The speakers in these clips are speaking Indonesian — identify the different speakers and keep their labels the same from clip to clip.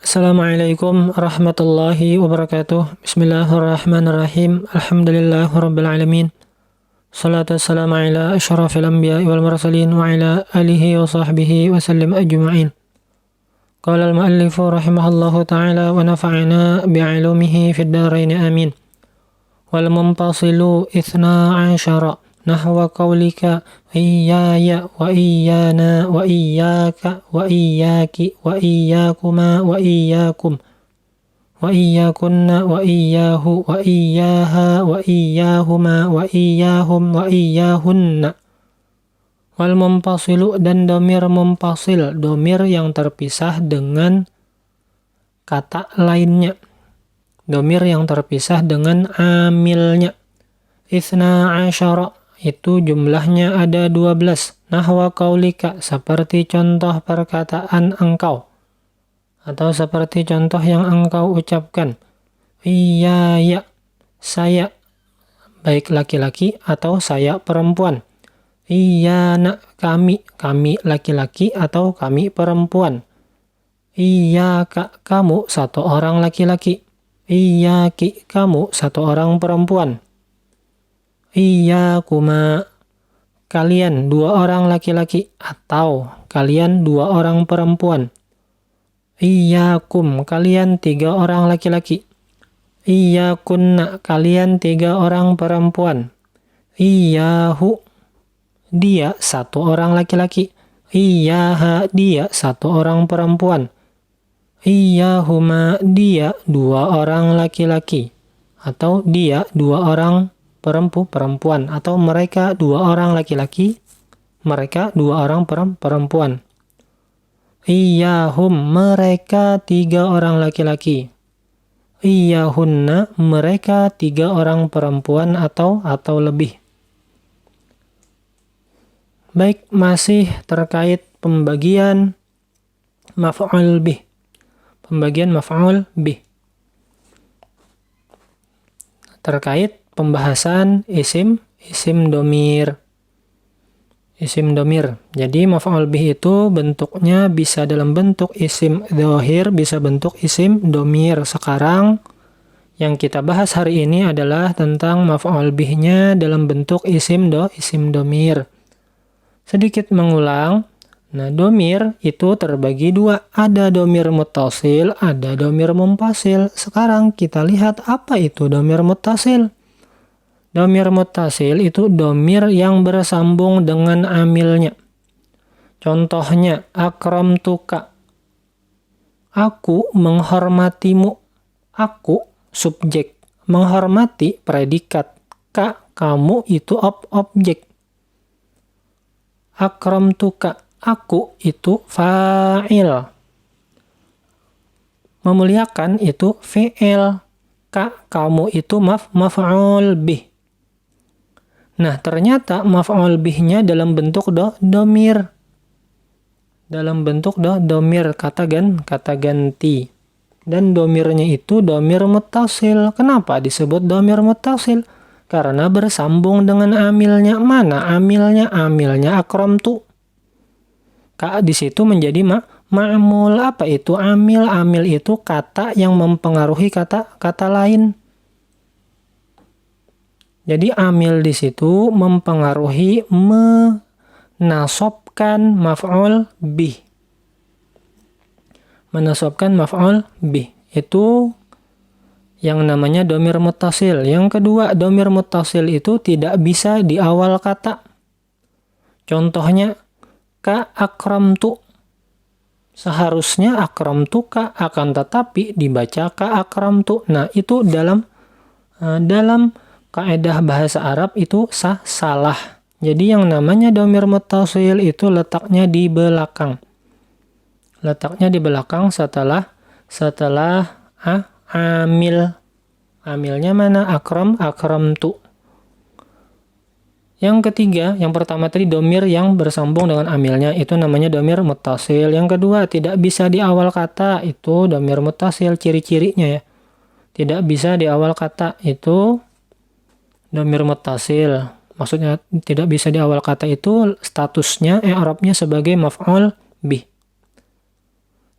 Speaker 1: Assalamualaikum warahmatullahi wabarakatuh. Bismillahirrahmanirrahim. Alhamdulillahirabbil alamin. Salatu wassalamu ala asyrafil anbiya'i wal mursalin wa ala alihi wa sahbihi wa sallim ajma'in. Qala al-muallifu rahimahullahu ta'ala wa nafa'ana bi'ulumihi fid dharain amin. Wal munfasilu itsna asyara nahwa qaulika iyyaya wa iyyana wa iyyaka wa iyyaki wa iyyakuma wa iyyakum wa iyyakunna wa iyyahu wa iyyaha wa iyyahuma wa iyyahum wa iyyahunna. Wal munfasilu dan domir munfasil, domir yang terpisah dengan kata lainnya, domir yang terpisah dengan amilnya. Itsna asyara itu jumlahnya ada 12. Nahwa qaulika, seperti contoh perkataan engkau atau seperti contoh yang engkau ucapkan. Iyaya, saya, baik laki-laki atau saya perempuan. Iyana, kami, kami laki-laki atau kami perempuan. Iyaka, kamu satu orang laki-laki. Iyaki, kamu satu orang perempuan. Iyyakuma, kalian dua orang laki-laki atau kalian dua orang perempuan. Iyyakum, kalian tiga orang laki-laki. Iyyakunna, kalian tiga orang perempuan. Iyyahu, dia satu orang laki-laki. Iyyaha, dia satu orang perempuan. Iyyahuma, dia dua orang laki-laki. Atau dia dua orang perempuan, atau mereka dua orang laki-laki, mereka dua orang perempuan. Iyyahum, mereka tiga orang laki-laki. Iyyahunna, mereka tiga orang perempuan atau lebih. Baik, masih terkait pembagian maf'ul bih. Pembagian maf'ul bih. Terkait pembahasan isim domir. Isim domir. Jadi maf'ul bih itu bentuknya bisa dalam bentuk isim dzahir, bisa bentuk isim domir. Sekarang yang kita bahas hari ini adalah tentang maf'ul bihnya dalam bentuk isim domir. Sedikit mengulang. Nah, domir itu terbagi dua. Ada domir muttasil, ada domir munfasil. Sekarang kita lihat apa itu domir muttasil. Domir muttasil itu domir yang bersambung dengan amilnya. Contohnya, akramtuka, aku menghormatimu. Aku, subjek. Menghormati, predikat. Ka, kamu itu objek. Akramtuka, aku itu fa'il. Memuliakan itu fi'il. Ka, kamu itu maf'ul bih. Nah, ternyata maf'ul bihnya dalam bentuk domir. Dalam bentuk domir, kata ganti. Dan domirnya itu domir muttasil. Kenapa disebut domir muttasil? Karena bersambung dengan amilnya. Mana amilnya? Amilnya akramtu. Ka di situ menjadi ma'mul. Apa itu amil? Amil itu kata yang mempengaruhi kata lain. Jadi amil di situ mempengaruhi menasobkan maf'ul bih. Menasobkan maf'ul bih. Itu yang namanya domir muttasil. Yang kedua, domir muttasil itu tidak bisa di awal kata. Contohnya, ka akramtu. Seharusnya akramtuka, akan tetapi dibaca ka akramtu. Nah, itu dalam kaidah bahasa Arab itu salah. Jadi yang namanya domir muttasil itu letaknya di belakang. Letaknya di belakang setelah amil. Amilnya mana? Akramtu. Yang ketiga, yang pertama tadi domir yang bersambung dengan amilnya, itu namanya domir muttasil. Yang kedua, tidak bisa di awal kata, itu domir muttasil, ciri-cirinya ya. Tidak bisa di awal kata, itu domir muttasil. Maksudnya tidak bisa di awal kata itu statusnya i'rabnya sebagai maf'ul bih.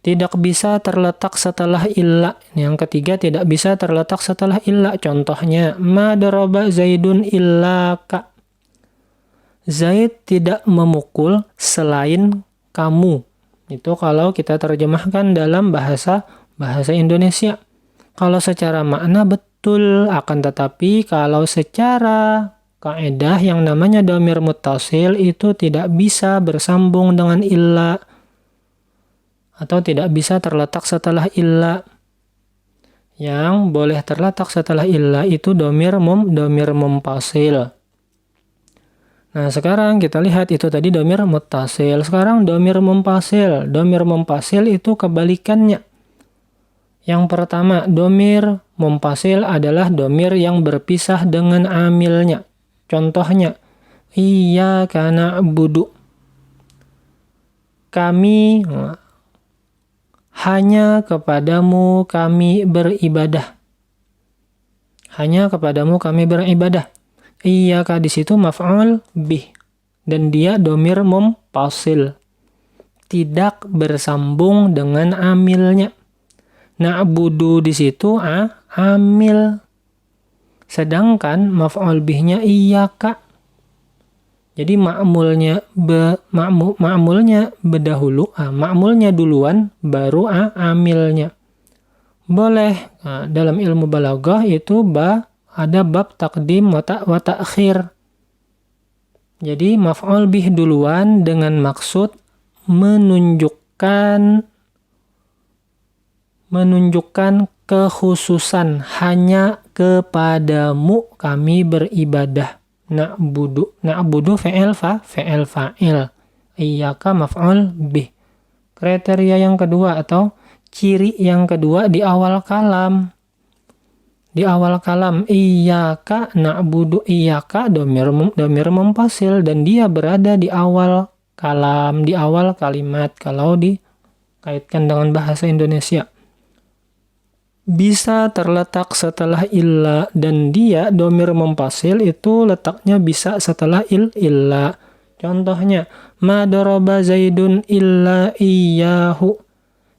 Speaker 1: tidak bisa terletak setelah illa. Yang ketiga, tidak bisa terletak setelah illa. Contohnya, ma daraba Zaidun illa ka. Zaid tidak memukul selain kamu. Itu kalau kita terjemahkan dalam bahasa Indonesia. Kalau secara makna betul, akan tetapi kalau secara kaidah yang namanya dhamir muttasil itu tidak bisa bersambung dengan illa atau tidak bisa terletak setelah illa. Yang boleh terletak setelah illa itu dhamir mumpasil. Nah, sekarang kita lihat itu tadi dhamir muttasil. Sekarang dhamir mumpasil. Dhamir mumpasil itu kebalikannya. Yang pertama, dhamir mumpasil adalah dhamir yang berpisah dengan amilnya. Contohnya, iyyaka na'budu. Kami, hanya kepadamu kami beribadah. Hanya kepadamu kami beribadah. Iyyaka di situ maf'ul bih. Dan dia dhamir mumpasil. Tidak bersambung dengan amilnya. Na'budu di situ amil. Sedangkan maf'ul bihnya iyyaka. Jadi ma'mulnya berdahulu, ma'mulnya duluan baru amilnya. Boleh dalam ilmu balaghah itu ada bab taqdim wa ta'khir. Jadi maf'ul bih duluan dengan maksud menunjukkan kekhususan, hanya kepadamu kami beribadah. Na'budu fi'il fa'il. Iyyaka maf'ul bih. Kriteria yang kedua atau ciri yang kedua di awal kalam. Di awal kalam, iyyaka na'budu, iyyaka dhamir mumpasil dan dia berada di awal kalam, di awal kalimat kalau dikaitkan dengan bahasa Indonesia. Bisa terletak setelah illa dan dia dhamir mumpasil itu letaknya bisa setelah illa. Contohnya, ma daraba Zaidun illa iyyahu.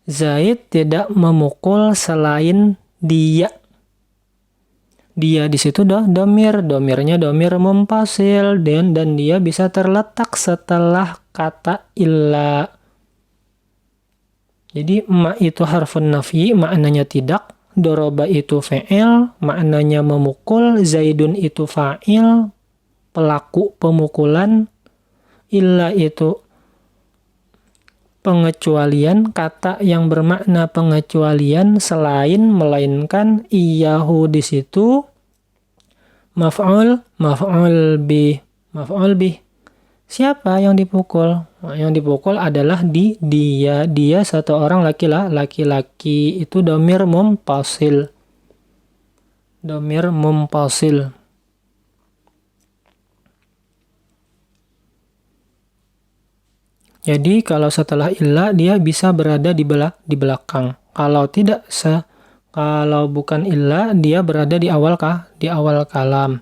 Speaker 1: Zaid tidak memukul selain dia. Dia di situ dhamirnya dhamir mumpasil dan dia bisa terletak setelah kata illa. Jadi ma itu harfun nafyi, maknanya tidak. Doroba itu fi'il, maknanya memukul. Zaidun itu fa'il, pelaku pemukulan. Illa itu pengecualian, kata yang bermakna pengecualian selain, melainkan. Iyyahu di situ maf'ul bih. Siapa yang dipukul? Yang dipukul adalah dia. Dia satu orang laki-laki. Itu dhamir mumpasil. Dhamir mumpasil. Jadi kalau setelah illa dia bisa berada di belakang. Kalau bukan illa dia berada di awal kalam.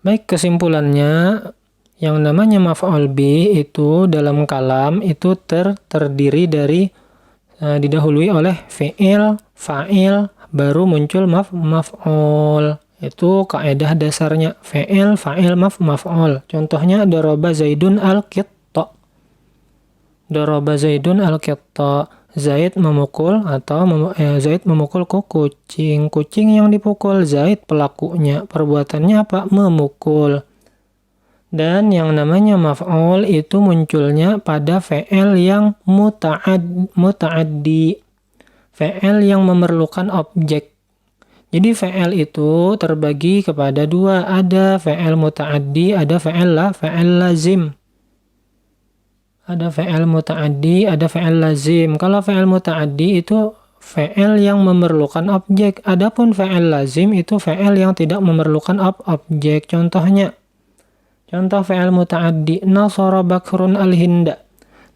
Speaker 1: Baik, kesimpulannya yang namanya maf'ul bih itu dalam kalam itu terdiri dari didahului oleh fi'il, fa'il, baru muncul maf'ul. Itu kaidah dasarnya fi'il, fa'il, maf'ul. Contohnya daraba Zaidun al-qitta. Daraba Zaidun al-qitta. Zaid memukul Zaid memukul kucing. Kucing yang dipukul, Zaid pelakunya. Perbuatannya apa? Memukul. Dan yang namanya maf'ul itu munculnya pada fi'il yang muta'addi. Fi'il yang memerlukan objek. Jadi fi'il itu terbagi kepada dua. Ada fi'il muta'addi, ada fi'il lazim. Ada fi'il muta'addi, ada fi'il lazim. Kalau fi'il muta'addi itu fi'il yang memerlukan objek. Adapun fi'il lazim itu fi'il yang tidak memerlukan objek. Contoh fi'il muta'addi, nasara Bakrun al-hinda.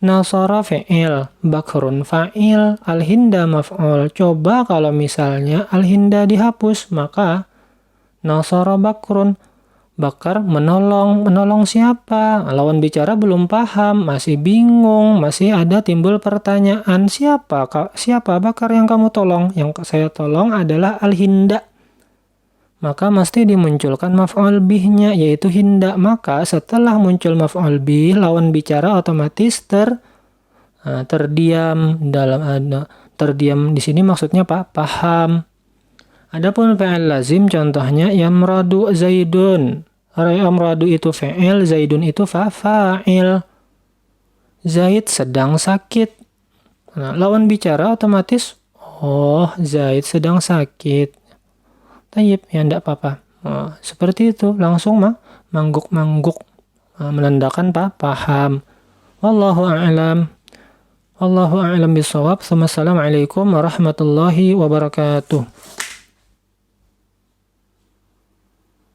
Speaker 1: Nasara fi'il, Bakrun fa'il, al-hinda maf'ul. Coba kalau misalnya al-hinda dihapus, maka nasara Bakrun. Bakar menolong. Menolong siapa? Lawan bicara belum paham, masih bingung, masih ada timbul pertanyaan. Siapa Bakar yang kamu tolong? Yang saya tolong adalah Al-Hinda. Maka mesti dimunculkan maf'ul bihnya, yaitu hinda. Maka setelah muncul maf'ul bih, lawan bicara otomatis terdiam. Terdiam di sini maksudnya paham. Adapun fi'il lazim contohnya yamradu zaidun. Yamradu itu fi'il, zaidun itu fa'il. Zaid sedang sakit. Nah, lawan bicara otomatis Zaid sedang sakit. Tayyib, ya enggak apa-apa. Seperti itu, langsung mangguk-mangguk, menandakan paham. Wallahu a'lam. Wallahu a'lam bisawab. Assalamualaikum warahmatullahi wabarakatuh.